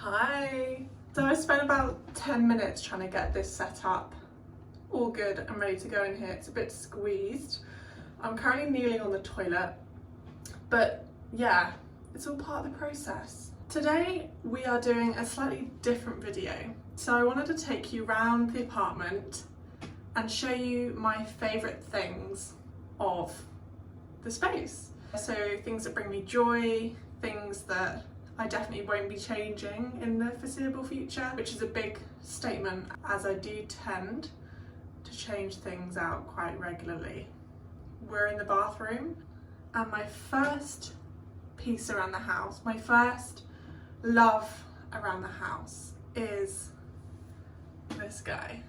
Hi. So I spent about 10 minutes trying to get this set up all good and ready to go in here. It's a bit squeezed. I'm currently kneeling on the toilet, but yeah, it's all part of the process. Today we are doing a slightly different video. So I wanted to take you around the apartment and show you my favourite things of the space. So things that bring me joy, things that I definitely won't be changing in the foreseeable future, which is a big statement as I do tend to change things out quite regularly. We're in the bathroom, and my first piece around the house, my first love around the house is this guy.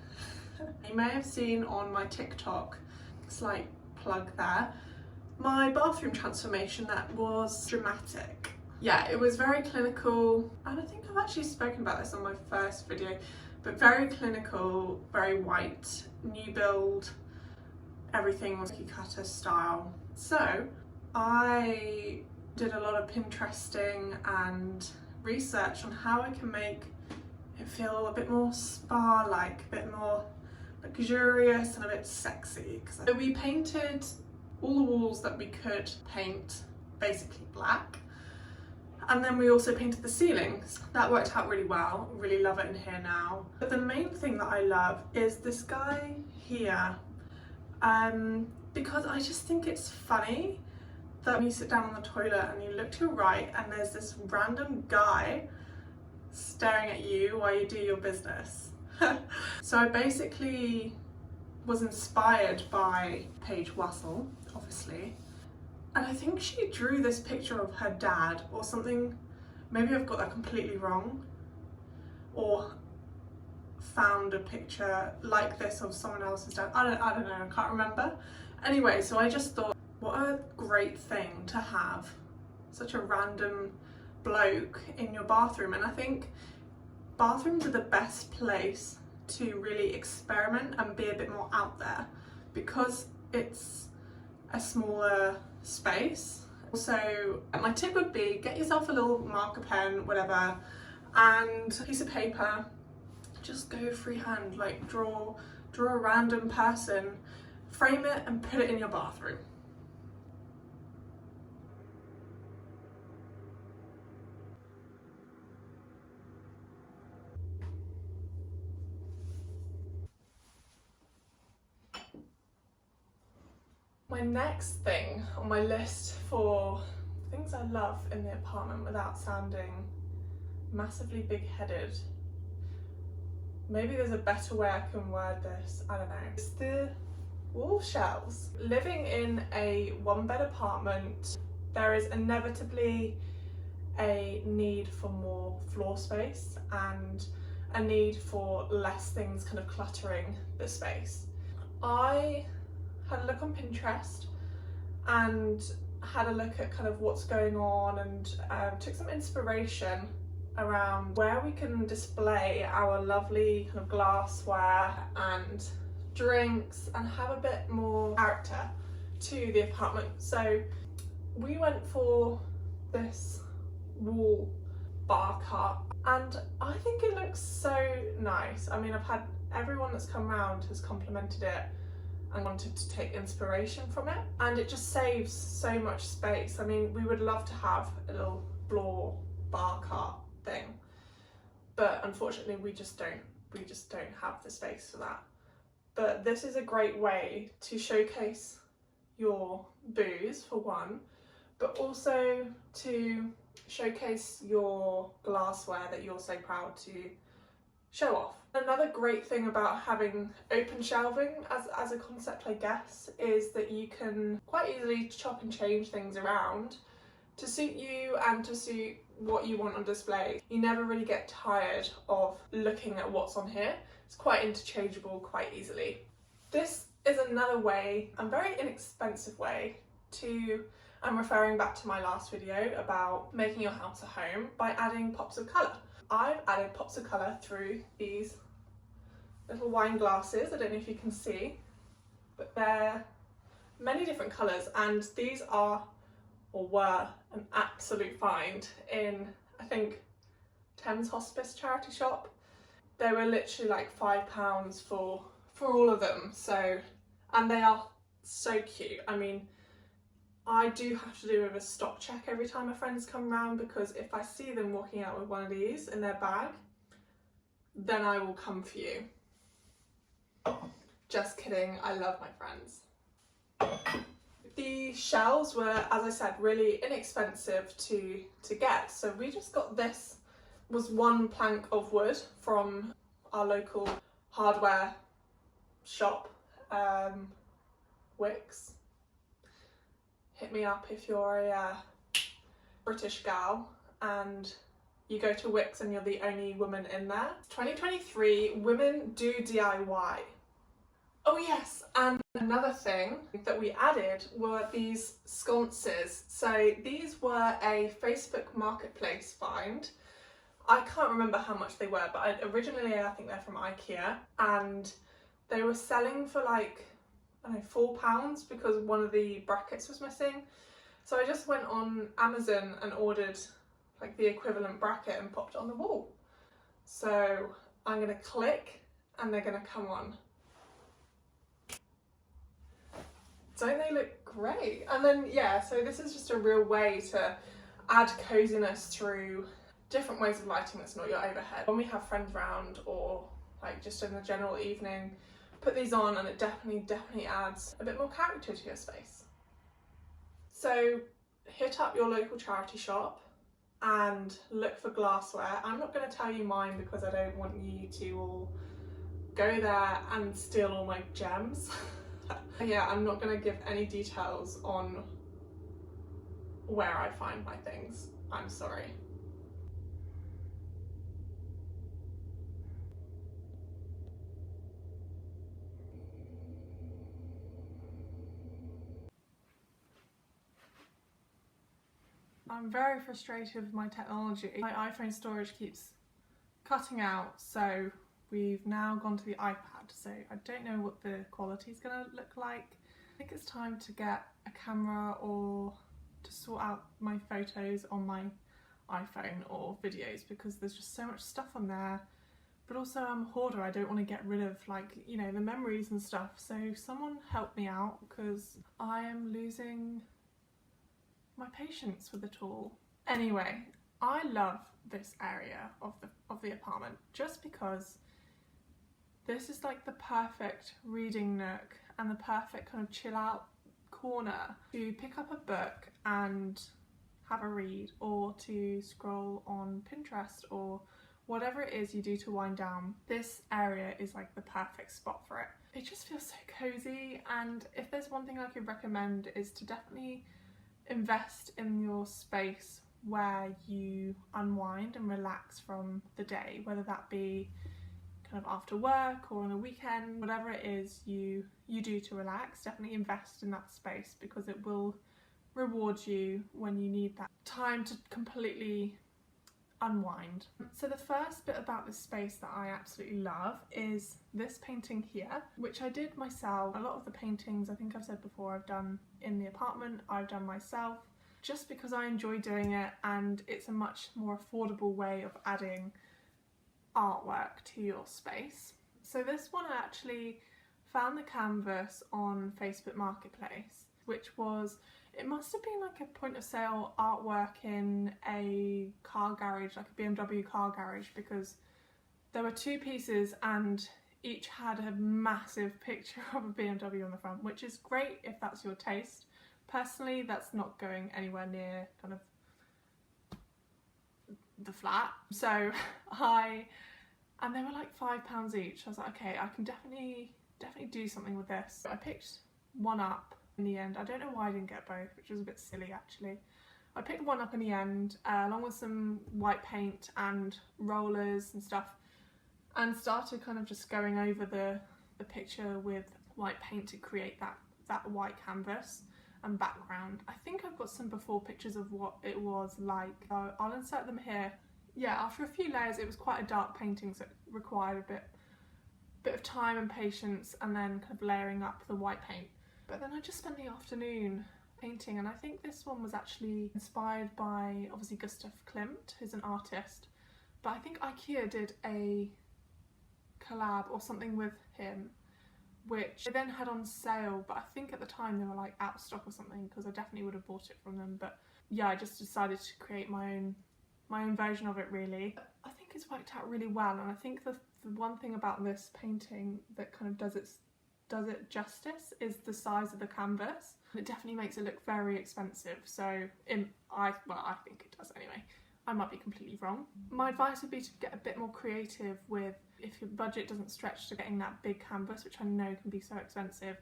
You may have seen on my TikTok, slight plug there, my bathroom transformation that was dramatic. Yeah, it was very clinical, and I think I've actually spoken about this on my first video, but very clinical, very white, new build, everything was cookie cutter style. So I did a lot of Pinteresting and research on how I can make it feel a bit more spa-like, a bit more luxurious and a bit sexy. So we painted all the walls that we could paint basically black. And then we also painted the ceilings. That worked out really well. Really love it in here now. But the main thing that I love is this guy here. Because I just think it's funny that when you sit down on the toilet and you look to your right and there's this random guy staring at you while you do your business. So I basically was inspired by Paige Wassell, obviously. And I think she drew this picture of her dad or something. Maybe I've got that completely wrong. Or found a picture like this of someone else's dad. I don't know, I can't remember. Anyway, so I just thought, what a great thing to have such a random bloke in your bathroom. And I think bathrooms are the best place to really experiment and be a bit more out there because it's a smaller space. So my tip would be get yourself a little marker pen, whatever, and a piece of paper. Just go freehand, like draw a random person, frame it and put it in your bathroom. My next thing on my list for things I love in the apartment without sounding massively big-headed, maybe there's a better way I can word this, I don't know, it's the wall shelves. Living in a one-bed apartment, there is inevitably a need for more floor space and a need for less things kind of cluttering the space. I had a look on Pinterest and had a look at kind of what's going on and took some inspiration around where we can display our lovely kind of glassware and drinks and have a bit more character to the apartment. So we went for this wall bar cart and I think it looks so nice. I mean, I've had everyone that's come round has complimented it and wanted to take inspiration from it, and it just saves so much space. I mean, we would love to have a little floor bar cart thing, but unfortunately we just don't have the space for that. But this is a great way to showcase your booze for one, but also to showcase your glassware that you're so proud to show off. Another great thing about having open shelving as a concept, I guess, is that you can quite easily chop and change things around to suit you and to suit what you want on display. You never really get tired of looking at what's on here. It's quite interchangeable quite easily. This is another way, a very inexpensive way to, I'm referring back to my last video about making your house a home by adding pops of colour. I've added pops of colour through these little wine glasses. I don't know if you can see, but they're many different colours, and these are, or were, an absolute find in, I think, Thames Hospice charity shop. They were literally like £5 for all of them. So, and they are so cute. I mean, I do have to do a stock check every time my friends come round, because if I see them walking out with one of these in their bag, then I will come for you. Just kidding, I love my friends. The shells were, as I said, really inexpensive to get. So we just got this, was one plank of wood from our local hardware shop, Wickes. Hit me up if you're a British gal and you go to Wickes and you're the only woman in there. 2023, women do DIY. Oh yes, and another thing that we added were these sconces. So these were a Facebook Marketplace find. I can't remember how much they were, but originally I think they're from IKEA, and they were selling for like, I don't know, £4 because one of the brackets was missing. So I just went on Amazon and ordered like the equivalent bracket and popped it on the wall. So I'm gonna click and they're gonna come on. Don't they look great? And then yeah, so this is just a real way to add coziness through different ways of lighting that's not your overhead. When we have friends round or like just in the general evening, put these on and it definitely adds a bit more character to your space. So hit up your local charity shop and look for glassware. I'm not going to tell you mine because I don't want you to all go there and steal all my gems. Yeah, I'm not going to give any details on where I find my things. I'm sorry. I'm very frustrated with my technology. My iPhone storage keeps cutting out, so we've now gone to the iPad, so I don't know what the quality is going to look like. I think it's time to get a camera or to sort out my photos on my iPhone or videos, because there's just so much stuff on there. But also I'm a hoarder, I don't want to get rid of, like, you know, the memories and stuff. So someone help me out, because I am losing my patience with it all. Anyway, I love this area of the apartment just because this is like the perfect reading nook and the perfect kind of chill out corner to pick up a book and have a read, or to scroll on Pinterest or whatever it is you do to wind down. This area is like the perfect spot for it. It just feels so cozy, and if there's one thing I could recommend is to definitely invest in your space where you unwind and relax from the day, whether that be kind of after work or on a weekend, whatever it is you do to relax. Definitely invest in that space, because it will reward you when you need that time to completely unwind. So the first bit about this space that I absolutely love is this painting here, which I did myself. A lot of the paintings, I think I've said before, I've done in the apartment, I've done myself, just because I enjoy doing it, and it's a much more affordable way of adding artwork to your space. So this one, I actually found the canvas on Facebook Marketplace, which was, it must have been like a point of sale artwork in a car garage, like a BMW car garage, because there were two pieces and each had a massive picture of a BMW on the front, which is great if that's your taste. Personally, that's not going anywhere near kind of the flat. So and they were like £5 each. I was like, okay, I can definitely do something with this. I picked one up in the end. I don't know why I didn't get both, which was a bit silly actually. I picked one up in the end, along with some white paint and rollers and stuff, and started kind of just going over the picture with white paint to create that white canvas and background. I think I've got some before pictures of what it was like. I'll insert them here. Yeah, after a few layers, it was quite a dark painting, so it required a bit of time and patience, and then kind of layering up the white paint. But then I just spent the afternoon painting, and I think this one was actually inspired by, obviously, Gustav Klimt, who's an artist but I think IKEA did a collab or something with him, which they then had on sale, but I think at the time they were like out of stock or something, because I definitely would have bought it from them. But yeah, I just decided to create my own version of it, really. I think it's worked out really well, and I think the one thing about this painting that kind of does it justice is the size of the canvas. It definitely makes it look very expensive, so I think it does anyway. I might be completely wrong. My advice would be to get a bit more creative with, if your budget doesn't stretch to getting that big canvas, which I know can be so expensive,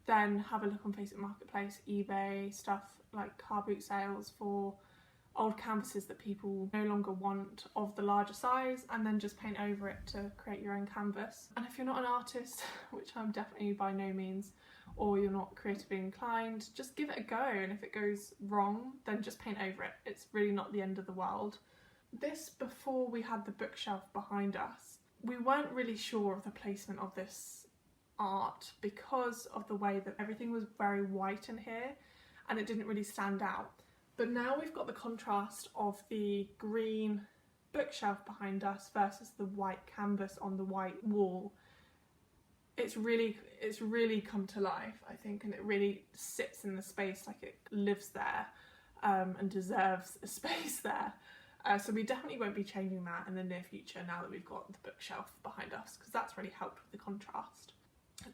then have a look on Facebook Marketplace, eBay, stuff like car boot sales for old canvases that people no longer want of the larger size, and then just paint over it to create your own canvas. And if you're not an artist, which I'm definitely by no means, or you're not creatively inclined, just give it a go, and if it goes wrong then just paint over it. It's really not the end of the world. This, before we had the bookshelf behind us, we weren't really sure of the placement of this art because of the way that everything was very white in here and it didn't really stand out. But now we've got the contrast of the green bookshelf behind us versus the white canvas on the white wall. It's really come to life, I think, and it really sits in the space like it lives there and deserves a space there. So we definitely won't be changing that in the near future now that we've got the bookshelf behind us, because that's really helped with the contrast.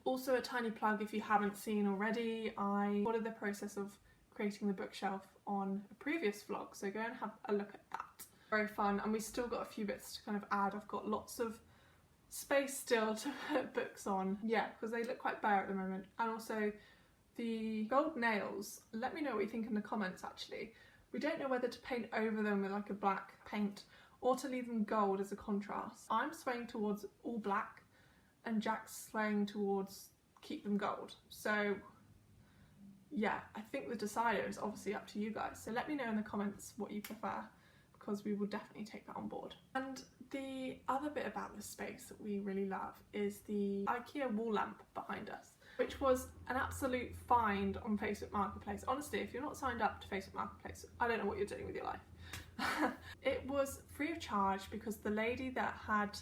Also, a tiny plug, if you haven't seen already, I followed the process of creating the bookshelf on a previous vlog, so go and have a look at that. Very fun, and we still got a few bits to kind of add. I've got lots of space still to put books on, yeah, because they look quite bare at the moment. And also the gold nails, let me know what you think in the comments. Actually, we don't know whether to paint over them with like a black paint or to leave them gold as a contrast. I'm swaying towards all black and Jack's swaying towards keep them gold, so yeah, I think the decider is obviously up to you guys, so let me know in the comments what you prefer, because we will definitely take that on board. And the other bit about this space that we really love is the IKEA wall lamp behind us, which was an absolute find on Facebook Marketplace. Honestly, if you're not signed up to Facebook Marketplace, I don't know what you're doing with your life. It was free of charge because the lady that had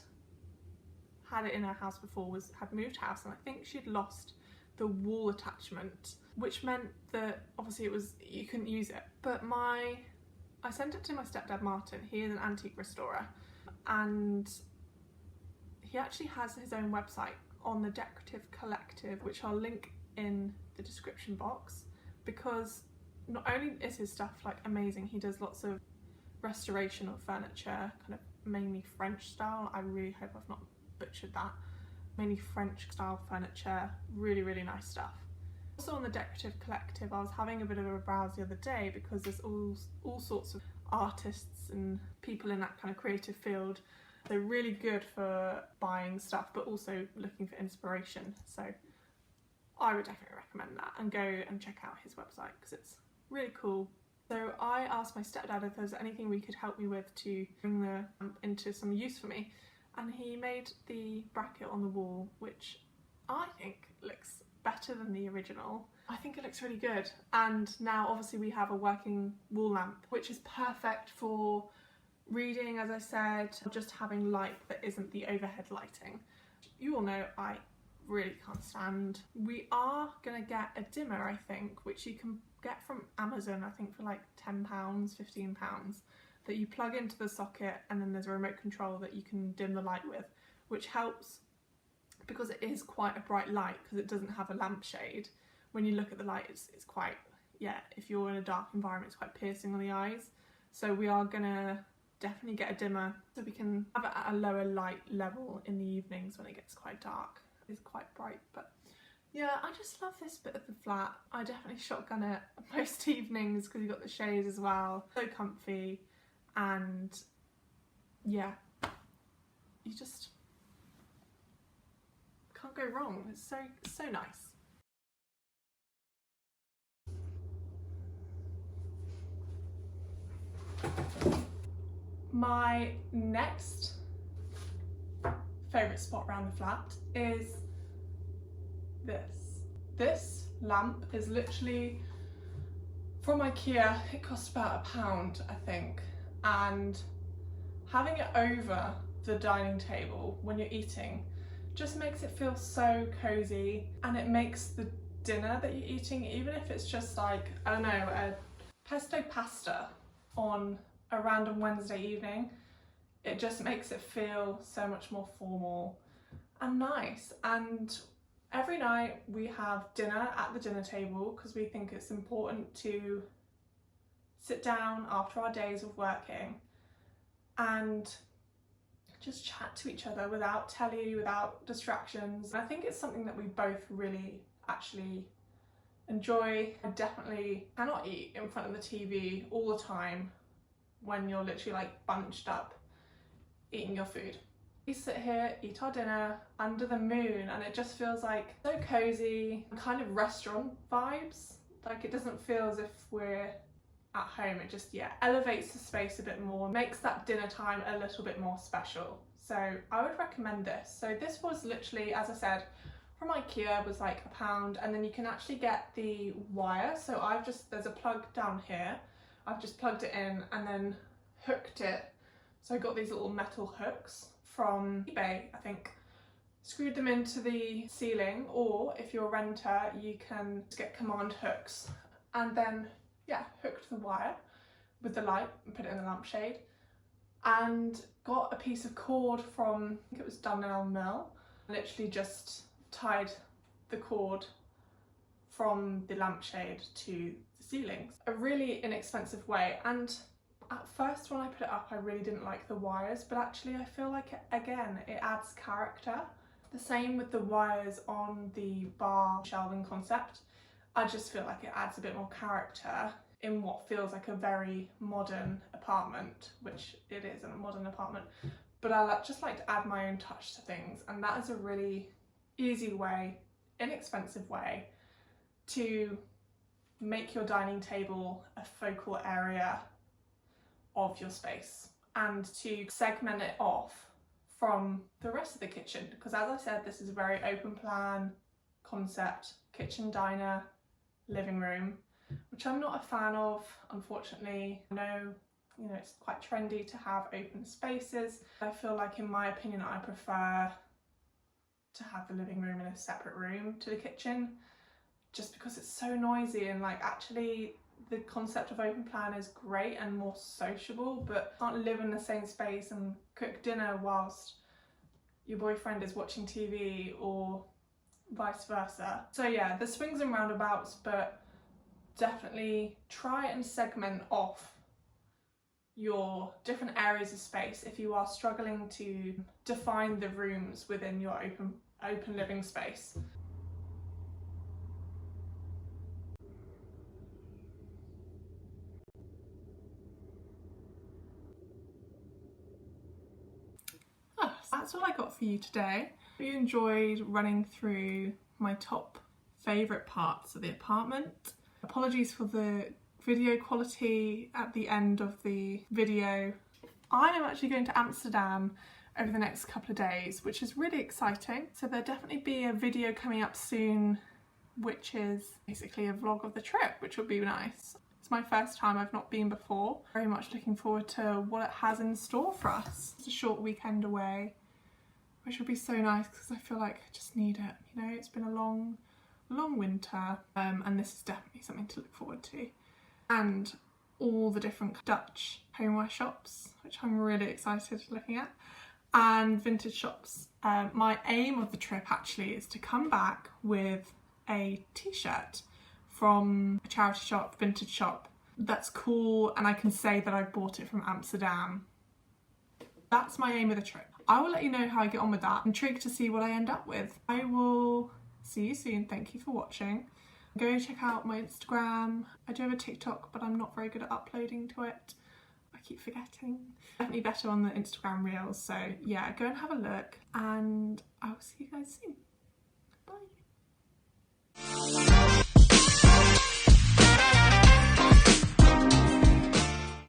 it in her house before had moved house, and I think she'd lost the wall attachment, which meant that obviously you couldn't use it. But I sent it to my stepdad Martin. He is an antique restorer, and he actually has his own website on the Decorative Collective, which I'll link in the description box, because not only is his stuff like amazing, he does lots of restoration of furniture, kind of mainly French style. I really hope I've not butchered that. Mainly French style furniture, really nice stuff. Also on the Decorative Collective, I was having a bit of a browse the other day because there's all sorts of artists and people in that kind of creative field. They're really good for buying stuff but also looking for inspiration, so I would definitely recommend that and go and check out his website because it's really cool. So I asked my stepdad if there's anything we could help me with to bring the lamp into some use for me, and he made the bracket on the wall, which I think looks better than the original. I think it looks really good, and now obviously we have a working wall lamp, which is perfect for reading, as I said, or just having light that isn't the overhead lighting. You all know I really can't stand. We are gonna get a dimmer, I think, which you can get from Amazon, I think for like £10, £15, that you plug into the socket, and then there's a remote control that you can dim the light with, which helps because it is quite a bright light because it doesn't have a lampshade. When you look at the light, it's quite, yeah, if you're in a dark environment, it's quite piercing on the eyes. So we are gonna definitely get a dimmer so we can have it at a lower light level in the evenings when it gets quite dark. It's quite bright, but yeah, I just love this bit of the flat. I definitely shotgun it most evenings because you've got the shade as well. So comfy, and yeah, you just can't go wrong. It's so nice. My next favourite spot around the flat is this. This lamp is literally from IKEA. It cost about £1, I think, and having it over the dining table when you're eating just makes it feel so cozy, and it makes the dinner that you're eating, even if it's just like, I don't know, a pesto pasta on a random Wednesday evening, it just makes it feel so much more formal and nice. And every night we have dinner at the dinner table because we think it's important to sit down after our days of working and just chat to each other without telly, without distractions. And I think it's something that we both really actually enjoy. I definitely cannot eat in front of the TV all the time when you're literally like bunched up eating your food. We sit here, eat our dinner under the moon, and it just feels like so cozy, kind of restaurant vibes. Like, it doesn't feel as if we're at home. It just, yeah, elevates the space a bit more, makes that dinner time a little bit more special. So I would recommend this. So this was literally, as I said, from IKEA, was like £1, and then you can actually get the wire. So there's a plug down here. I've just plugged it in and then hooked it. So I got these little metal hooks from eBay, I think. Screwed them into the ceiling, or if you're a renter, you can just get command hooks, and then, yeah, hooked the wire with the light and put it in the lampshade, and got a piece of cord from, I think it was Dunelm Mill. Literally just tied the cord from the lampshade to the ceilings. A really inexpensive way, and at first when I put it up I really didn't like the wires, but actually I feel like it adds character. The same with the wires on the bar shelving concept. I just feel like it adds a bit more character in what feels like a very modern apartment, which it is a modern apartment, but I just like to add my own touch to things, and that is a really easy way, inexpensive way to make your dining table a focal area of your space and to segment it off from the rest of the kitchen, because as I said, this is a very open plan concept, kitchen, diner, living room, which I'm not a fan of, unfortunately. I know, you know, it's quite trendy to have open spaces. I feel like, in my opinion, I prefer to have the living room in a separate room to the kitchen, just because it's so noisy, and like, actually the concept of open plan is great and more sociable, but can't live in the same space and cook dinner whilst your boyfriend is watching TV, or vice versa. So yeah, the swings and roundabouts, but definitely try and segment off your different areas of space if you are struggling to define the rooms within your open living space. That's all I got for you today. Hope you enjoyed running through my top favourite parts of the apartment. Apologies for the video quality at the end of the video. I am actually going to Amsterdam over the next couple of days, which is really exciting. So there'll definitely be a video coming up soon, which is basically a vlog of the trip, which will be nice. It's my first time, I've not been before. Very much looking forward to what it has in store for us. It's a short weekend away, which will be so nice because I feel like I just need it. You know, it's been a long winter, and this is definitely something to look forward to. And all the different Dutch homeware shops, which I'm really excited looking at, and vintage shops. My aim of the trip actually is to come back with a t-shirt from a charity shop, vintage shop, that's cool, and I can say that I bought it from Amsterdam. That's my aim of the trip. I will let you know how I get on with that. I'm intrigued to see what I end up with. I will see you soon. Thank you for watching. Go check out my Instagram. I do have a TikTok, but I'm not very good at uploading to it. I keep forgetting. Definitely better on the Instagram reels. So yeah, go and have a look, and I will see you guys soon. Bye.